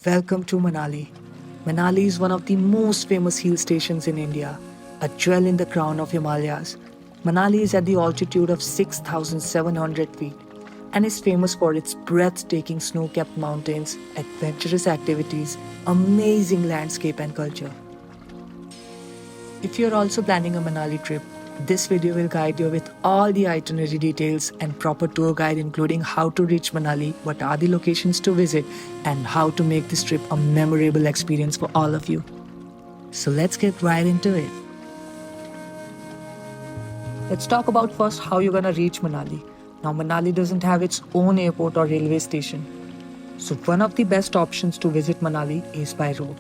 Welcome to Manali. Manali is one of the most famous hill stations in India, a jewel in the crown of Himalayas. Manali is at the altitude of 6,700 feet and is famous for its breathtaking snow capped mountains, adventurous activities, amazing landscape, and culture. If you're also planning a Manali trip, this video will guide you with all the itinerary details and proper tour guide including how to reach Manali, what are the locations to visit, and how to make this trip a memorable experience for all of you. So let's get right into it. Let's talk about first how you're gonna reach Manali. Now Manali doesn't have its own airport or railway station. So one of the best options to visit Manali is by road.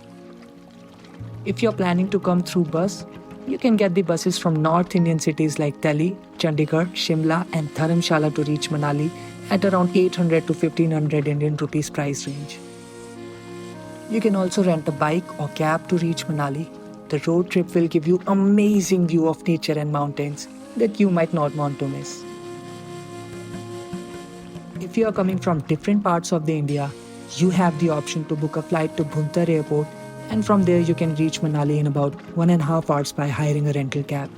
If you're planning to come through bus, you can get the buses from North Indian cities like Delhi, Chandigarh, Shimla, and Dharamshala to reach Manali at around 800 to 1500 Indian rupees price range. You can also rent a bike or cab to reach Manali. The road trip will give you amazing view of nature and mountains that you might not want to miss. If you are coming from different parts of the India, you have the option to book a flight to Bhuntar Airport, and from there you can reach Manali in about 1.5 hours by hiring a rental cab.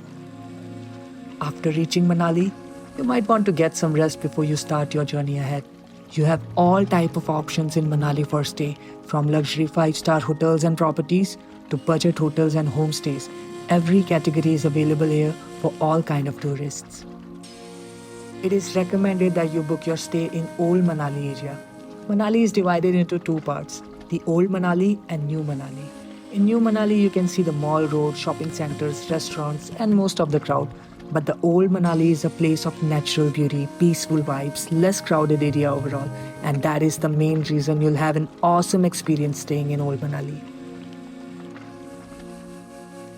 After reaching Manali, you might want to get some rest before you start your journey ahead. You have all type of options in Manali for stay, from luxury 5-star hotels and properties to budget hotels and homestays. Every category is available here for all kind of tourists. It is recommended that you book your stay in Old Manali area. Manali is divided into two parts, the Old Manali and New Manali. In New Manali, you can see the mall road, shopping centers, restaurants, and most of the crowd. But the Old Manali is a place of natural beauty, peaceful vibes, less crowded area overall, and that is the main reason you'll have an awesome experience staying in Old Manali.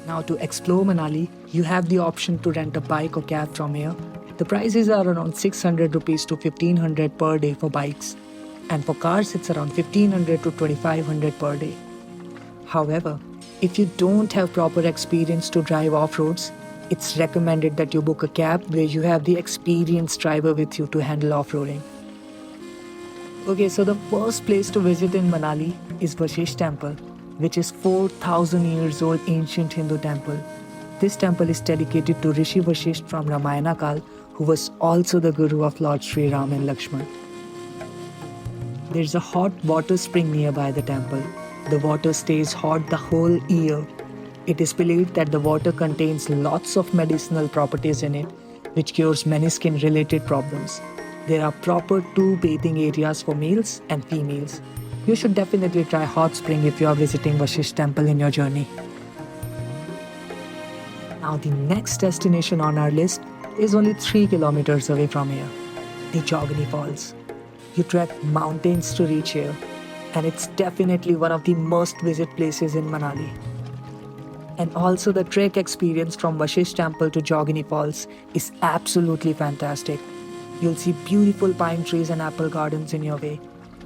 Now to explore Manali, you have the option to rent a bike or cab from here. The prices are around 600 rupees to 1500 per day for bikes, and for cars it's around 1500 to 2500 per day. However, if you don't have proper experience to drive off-roads, it's recommended that you book a cab where you have the experienced driver with you to handle off-roading. Okay, so the first place to visit in Manali is Vashisht Temple, which is 4,000 years old ancient Hindu temple. This temple is dedicated to Rishi Vashisht from Ramayana Kal, who was also the guru of Lord Sri Ram and Lakshman. There's a hot water spring nearby the temple. The water stays hot the whole year. It is believed that the water contains lots of medicinal properties in it, which cures many skin-related problems. There are proper 2 bathing areas for males and females. You should definitely try hot spring if you are visiting Vashisht Temple in your journey. Now the next destination on our list is only 3 kilometers away from here, the Jogani Falls. You trek mountains to reach here, and it's definitely one of the must visit places in Manali. And also the trek experience from Vashisht Temple to Jogani Falls is absolutely fantastic. You'll see beautiful pine trees and apple gardens in your way.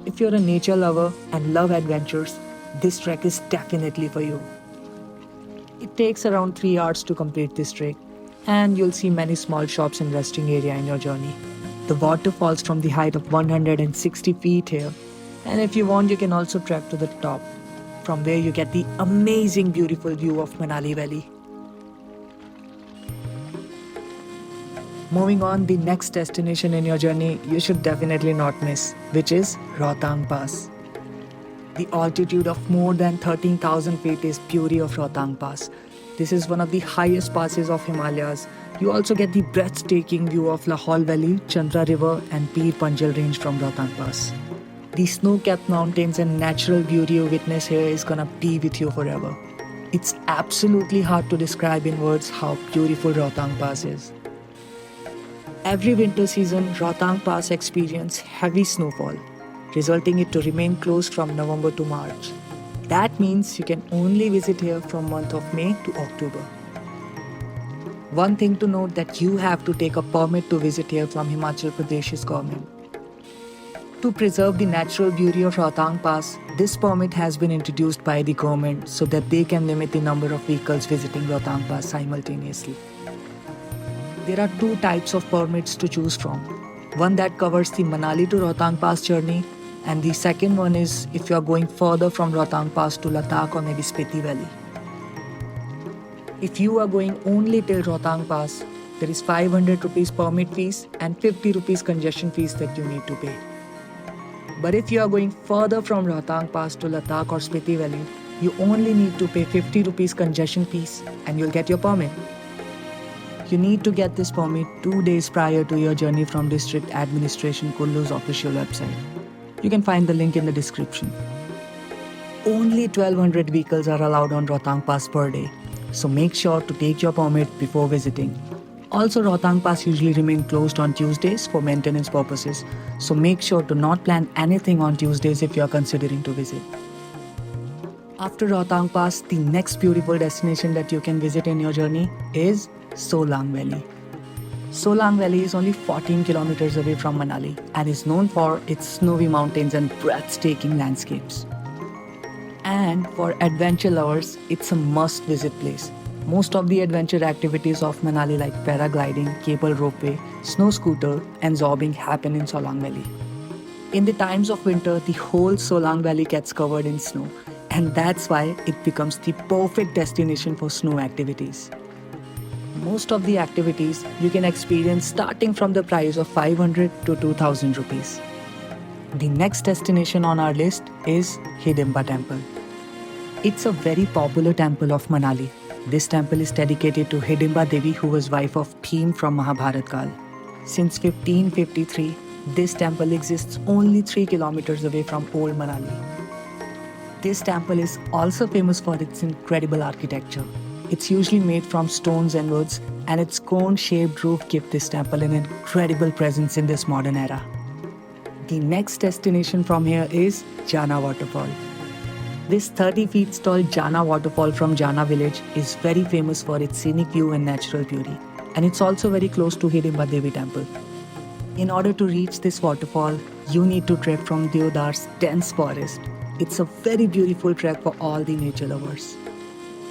If you're a nature lover and love adventures, this trek is definitely for you. It takes around 3 hours to complete this trek, and you'll see many small shops and resting area in your journey. The water falls from the height of 160 feet here, and if you want you can also trek to the top, from where you get the amazing beautiful view of Manali Valley. Moving on, the next destination in your journey you should definitely not miss, which is Rohtang Pass. The altitude of more than 13,000 feet is beauty of Rohtang Pass. This is one of the highest passes of Himalayas. You also get the breathtaking view of Lahaul Valley, Chandra River and Pir Panjal Range from Rohtang Pass. The snow-capped mountains and natural beauty you witness here is gonna be with you forever. It's absolutely hard to describe in words how beautiful Rohtang Pass is. Every winter season, Rohtang Pass experiences heavy snowfall, resulting it to remain closed from November to March. That means you can only visit here from month of May to October. One thing to note that you have to take a permit to visit here from Himachal Pradesh's government. To preserve the natural beauty of Rohtang Pass, this permit has been introduced by the government so that they can limit the number of vehicles visiting Rohtang Pass simultaneously. There are 2 types of permits to choose from. One that covers the Manali to Rohtang Pass journey And the second one is if you are going further from Rohtang Pass to Ladakh or maybe Spiti Valley. If you are going only till Rohtang Pass, there is 500 rupees permit fees and 50 rupees congestion fees that you need to pay. But if you are going further from Rohtang Pass to Ladakh or Spiti Valley, you only need to pay 50 rupees congestion fees and you'll get your permit. You need to get this permit 2 days prior to your journey from District Administration Kullu's official website. You can find the link in the description. Only 1200 vehicles are allowed on Rohtang Pass per day, so make sure to take your permit before visiting. Also, Rohtang Pass usually remain closed on Tuesdays for maintenance purposes, so make sure to not plan anything on Tuesdays if you are considering to visit. After Rohtang Pass, the next beautiful destination that you can visit in your journey is Solang Valley. Solang Valley is only 14 kilometers away from Manali and is known for its snowy mountains and breathtaking landscapes. And for adventure lovers, it's a must-visit place. Most of the adventure activities of Manali like paragliding, cable ropeway, snow scooter and zorbing happen in Solang Valley. In the times of winter, the whole Solang Valley gets covered in snow, and that's why it becomes the perfect destination for snow activities. Most of the activities you can experience starting from the price of 500 to 2000 rupees. The next destination on our list is Hidimba Temple. It's a very popular temple of Manali. This temple is dedicated to Hidimba Devi, who was wife of Bhim from Mahabharat Kal. Since 1553, this temple exists only 3 kilometers away from Old Manali. This temple is also famous for its incredible architecture. It's usually made from stones and woods, and its cone-shaped roof gives this temple an incredible presence in this modern era. The next destination from here is Jana Waterfall. This 30 feet tall Jana waterfall from Jana village is very famous for its scenic view and natural beauty, and it's also very close to Hidimba Devi temple. In order to reach this waterfall, you need to trek from Deodar's dense forest. It's a very beautiful trek for all the nature lovers.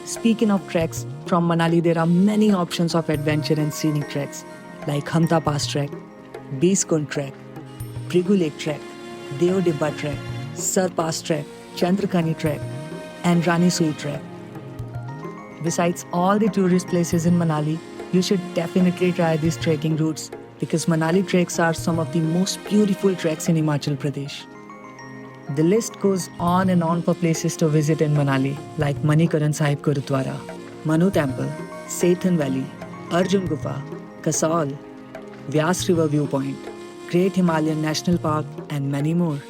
Speaking of treks, from Manali there are many options of adventure and scenic treks like Hamta Pass Trek, Biskund Trek, Brigu Lake Trek, Deodibba Trek, Sar Pass Trek, Chandrakani Trek and Rani Sui Trek. Besides all the tourist places in Manali, you should definitely try these trekking routes because Manali treks are some of the most beautiful treks in Himachal Pradesh. The list goes on and on for places to visit in Manali like Manikaran Sahib Gurudwara, Manu Temple, Sethan Valley, Arjun Gufa, Kasol, Vyas River Viewpoint, Great Himalayan National Park and many more.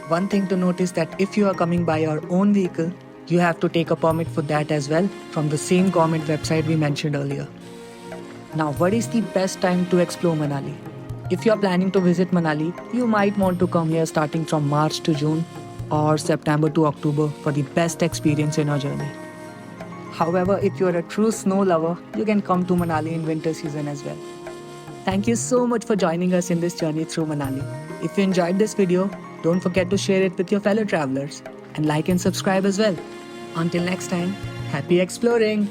One thing to note is that if you are coming by your own vehicle, you have to take a permit for that as well from the same government website we mentioned earlier. Now, what is the best time to explore Manali? If you are planning to visit Manali, you might want to come here starting from March to June or September to October for the best experience in your journey. However, if you are a true snow lover, you can come to Manali in winter season as well. Thank you so much for joining us in this journey through Manali. If you enjoyed this video, don't forget to share it with your fellow travelers and like and subscribe as well. Until next time, happy exploring!